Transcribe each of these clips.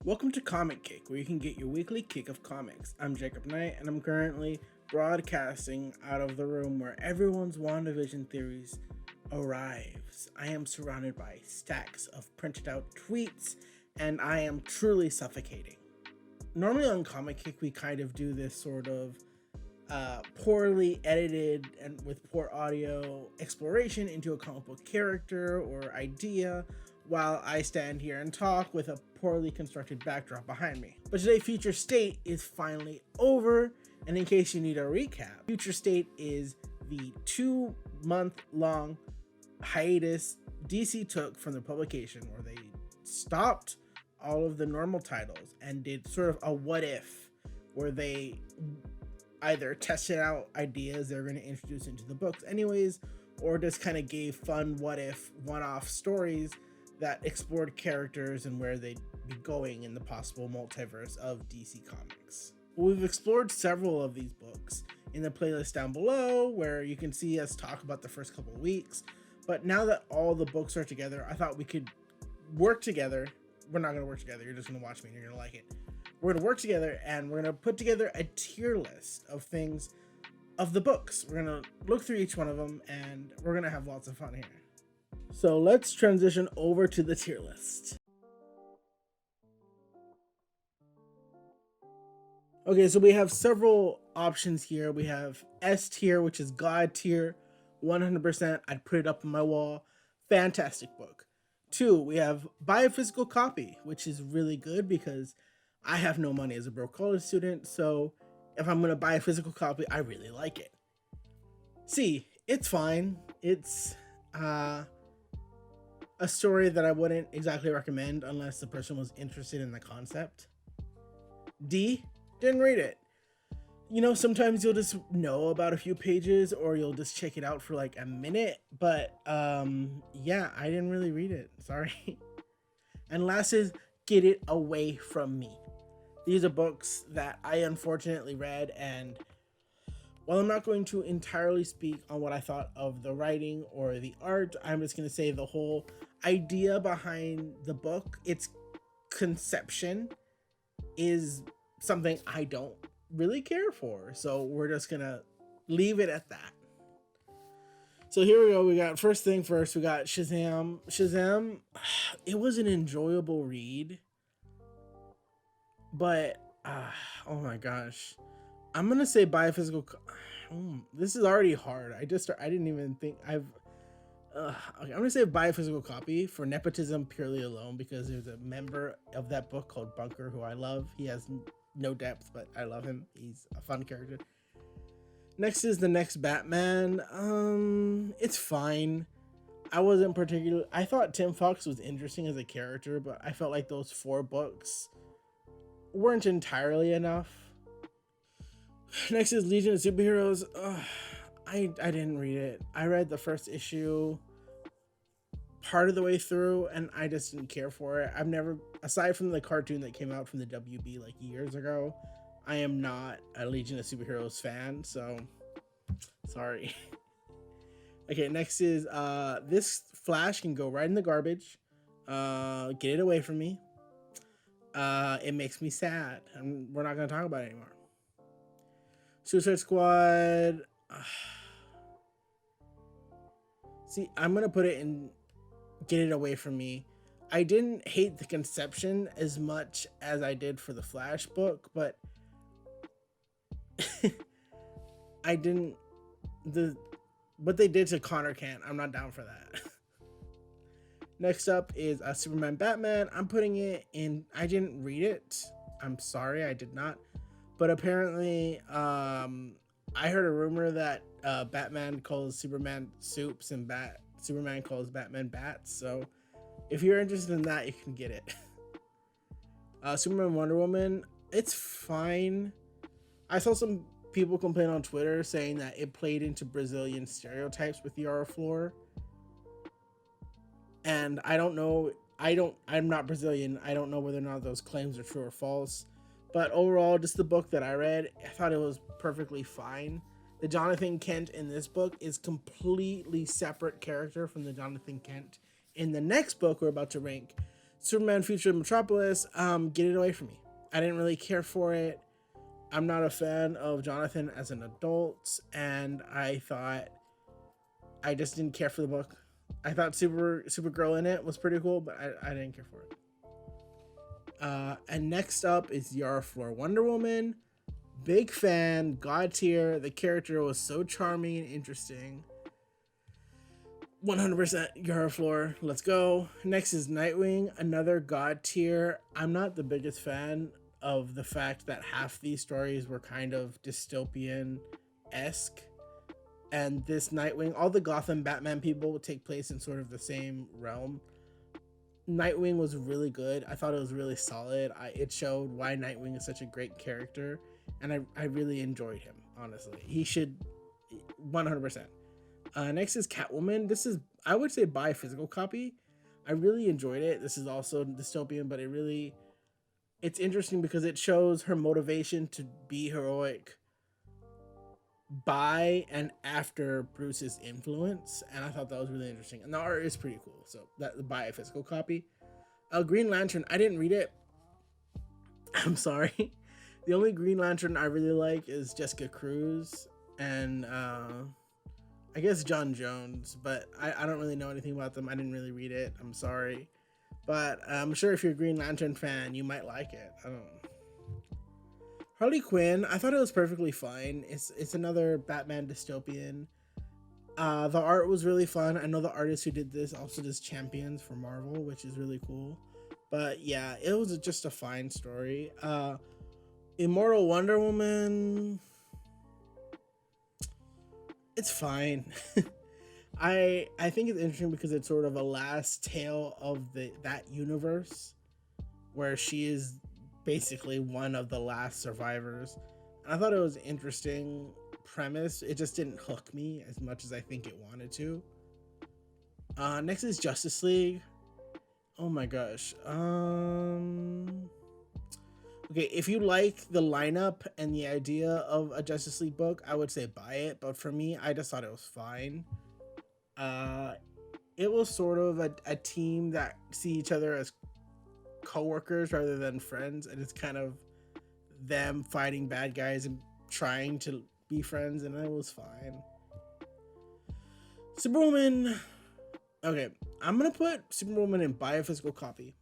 Welcome to Comic Kick, where you can get your weekly kick of comics. I'm Jacob Knight, and I'm currently broadcasting out of the room where everyone's WandaVision theories arrives. I am surrounded by stacks of printed out tweets, and I am truly suffocating. Normally on Comic Kick, we kind of do this sort of poorly edited and with poor audio exploration into a comic book character or idea, while I stand here and talk with a poorly constructed backdrop behind me. But today, Future State is finally over, and in case you need a recap, Future State is the 2-month-long hiatus DC took from the publication, where they stopped all of the normal titles and did sort of a what if, where they either tested out ideas they're going to introduce into the books anyways, or just kind of gave fun what if one-off stories that explored characters and where they'd be going in the possible multiverse of DC Comics. We've explored several of these books in the playlist down below, where you can see us talk about the first couple of weeks. But now that all the books are together, I thought we could work together. We're not going to work together. You're just going to watch me and you're going to like it. We're going to work together and we're going to put together a tier list of things, of the books. We're going to look through each one of them and we're going to have lots of fun here. So let's transition over to the tier list. Okay, so we have several options here. We have S tier, which is God tier, 100%. I'd put it up on my wall. Fantastic book. 2, we have buy a physical copy, which is really good because I have no money as a broke college student. So if I'm going to buy a physical copy, I really like it. C, it's fine. It's a story that I wouldn't exactly recommend unless the person was interested in the concept. D, didn't read it. You know, sometimes you'll just know about a few pages or you'll just check it out for like a minute, but yeah, I didn't really read it. Sorry. And last is get it away from me. These are books that I unfortunately read, and while I'm not going to entirely speak on what I thought of the writing or the art, I'm just going to say the whole idea behind the book, its conception, is something I don't really care for. So we're just going to leave it at that. So here we go. We got first thing first. We got Shazam. Shazam, it was an enjoyable read, but oh my gosh. I'm gonna say buy a physical. This is already hard. I didn't even think okay, I'm gonna say buy a physical copy for nepotism purely alone, because there's a member of that book called Bunker who I love. He has no depth, but I love him. He's a fun character. Next is the next Batman. It's fine. I wasn't particularly. I thought Tim Fox was interesting as a character, but I felt like those 4 books weren't entirely enough. Next is Legion of Superheroes. I didn't read it. I read the first issue part of the way through and I just didn't care for it. I've never, aside from the cartoon that came out from the WB like years ago, I am not a Legion of Superheroes fan, so sorry. Okay, next is this Flash can go right in the garbage. Get it away from me. It makes me sad, and we're not going to talk about it anymore. Suicide Squad. See, I'm going to put it in get it away from me. I didn't hate the conception as much as I did for the Flash book, but I didn't, what they did to Connor Kent, I'm not down for that. Next up is Superman Batman. I'm putting it in, I didn't read it. I'm sorry, I did not. But apparently, I heard a rumor that Batman calls Superman soups and Superman calls Batman bats. So if you're interested in that, you can get it. Superman Wonder Woman, it's fine. I saw some people complain on Twitter saying that it played into Brazilian stereotypes with Yara Flor. And I don't know, I'm not Brazilian. I don't know whether or not those claims are true or false. But overall, just the book that I read, I thought it was perfectly fine. The Jonathan Kent in this book is completely separate character from the Jonathan Kent in the next book we're about to rank. Superman Future Metropolis, get it away from me. I didn't really care for it. I'm not a fan of Jonathan as an adult, and I just didn't care for the book. I thought Supergirl in it was pretty cool, but I didn't care for it. And next up is Yara Flor Wonder Woman. Big fan, god tier. The character was so charming and interesting. 100% Yara Flor. Let's go. Next is Nightwing, another god tier. I'm not the biggest fan of the fact that half these stories were kind of dystopian-esque. And this Nightwing, all the Gotham Batman people would take place in sort of the same realm. Nightwing was really good. I thought it was really solid. It showed why Nightwing is such a great character. And I really enjoyed him, honestly. He should 100%. Next is Catwoman. This is, I would say, buy a physical copy. I really enjoyed it. This is also dystopian, but it's interesting because it shows her motivation to be heroic by and after Bruce's influence, and I thought that was really interesting. And the art is pretty cool, so that buy a physical copy. Green Lantern, I didn't read it. I'm sorry. The only Green Lantern I really like is Jessica Cruz and I guess John Jones, but I don't really know anything about them. I didn't really read it. I'm sorry. But I'm sure if you're a Green Lantern fan, you might like it. I don't know. Harley Quinn, I thought it was perfectly fine. It's another Batman dystopian. The art was really fun. I know the artist who did this also does Champions for Marvel, which is really cool. But yeah, it was just a fine story. Immortal Wonder Woman, it's fine. I think it's interesting because it's sort of a last tale of that universe where she is basically one of the last survivors. And I thought it was an interesting premise. It just didn't hook me as much as I think it wanted to. Next is Justice League. Oh my gosh. Okay, if you like the lineup and the idea of a Justice League book, I would say buy it. But for me, I just thought it was fine. It was sort of a team that see each other as co-workers rather than friends, and it's kind of them fighting bad guys and trying to be friends, and it was fine. Superwoman. Okay, I'm gonna put Superwoman in buy a physical copy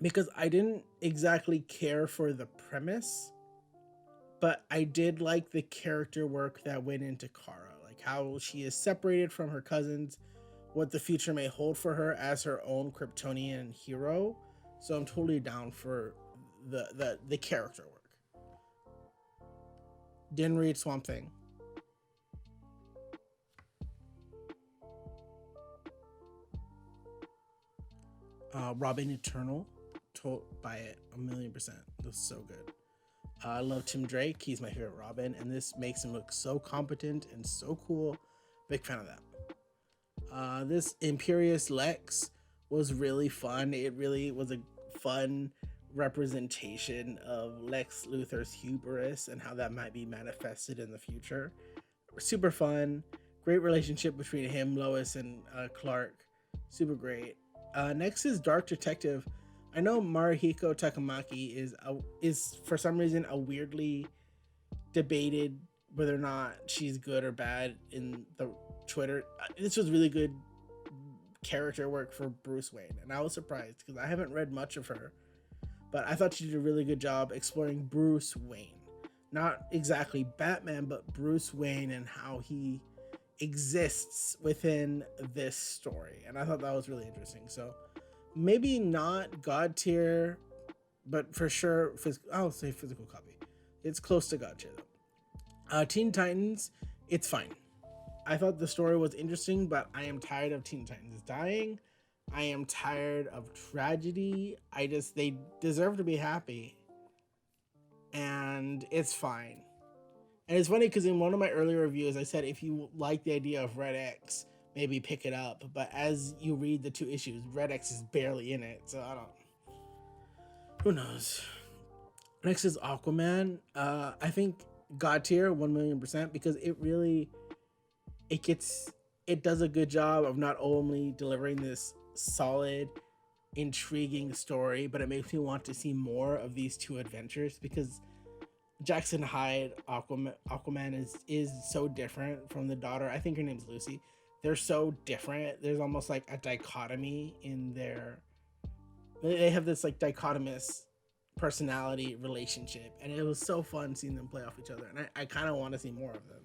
because I didn't exactly care for the premise, but I did like the character work that went into Kara, like how she is separated from her cousins, what the future may hold for her as her own Kryptonian hero. So I'm totally down for the character work. Didn't read Swamp Thing. Robin Eternal, buy it 1,000,000%. That's so good. I love Tim Drake. He's my favorite Robin, and this makes him look so competent and so cool. Big fan of that. This Imperious Lex was really fun. It really was a fun representation of Lex Luthor's hubris and how that might be manifested in the future. Super fun. Great relationship between him, Lois, and Clark. Super great. Next is Dark Detective. I know Marihiko Takamaki is for some reason a weirdly debated whether or not she's good or bad in the Twitter. This was really good character work for Bruce Wayne, and I was surprised because I haven't read much of her, but I thought she did a really good job exploring Bruce Wayne, not exactly Batman, but Bruce Wayne and how he exists within this story, and I thought that was really interesting. So maybe not god tier, but for sure I'll say physical copy. It's close to god tier though. Teen Titans, it's fine. I thought the story was interesting, but I am tired of Teen Titans dying. I am tired of tragedy. They deserve to be happy. And it's fine. And it's funny because in one of my earlier reviews, I said if you like the idea of Red X, maybe pick it up. But as you read the 2 issues, Red X is barely in it. So I don't. Who knows? Next is Aquaman. I think god tier 1,000,000% because it does a good job of not only delivering this solid, intriguing story, but it makes me want to see more of these two adventures because Jackson Hyde Aquaman is so different from the daughter. I think her name's Lucy. They're so different. There's almost like a dichotomy in their. They have this like dichotomous personality relationship, and it was so fun seeing them play off each other. And I kind of want to see more of them.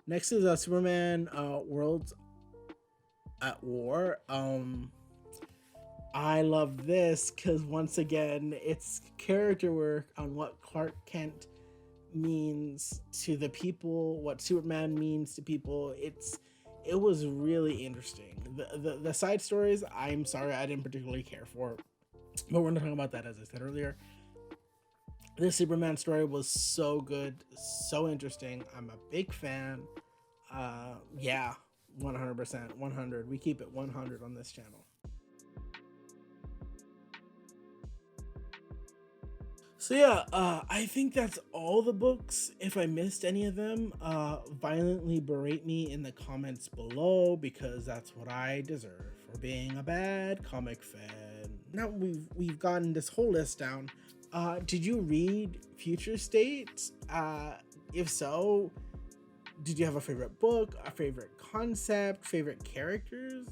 Next is Superman Worlds at War. I love this because once again, it's character work on what Clark Kent means to the people, what Superman means to people. It was really interesting. The side stories, I'm sorry, I didn't particularly care for, but we're not talking about that as I said earlier. This Superman story was so good, so interesting. I'm a big fan. Yeah, 100%, 100. We keep it 100 on this channel. So yeah, I think that's all the books. If I missed any of them, violently berate me in the comments below because that's what I deserve for being a bad comic fan. Now we've gotten this whole list down. Did you read Future State? If so, did you have a favorite book, a favorite concept, favorite characters?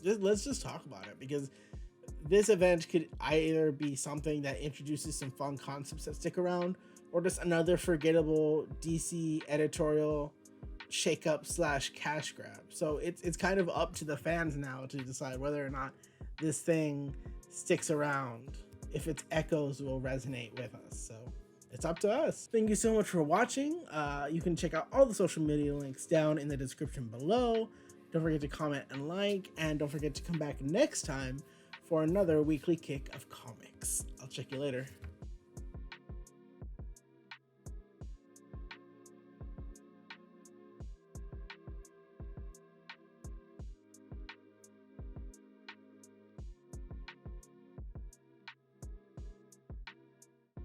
Let's just talk about it because this event could either be something that introduces some fun concepts that stick around, or just another forgettable DC editorial shakeup / cash grab. So it's kind of up to the fans now to decide whether or not this thing sticks around, if its echoes will resonate with us. So it's up to us. Thank you so much for watching. You can check out all the social media links down in the description below. Don't forget to comment and like, and don't forget to come back next time for another weekly kick of comics. I'll check you later.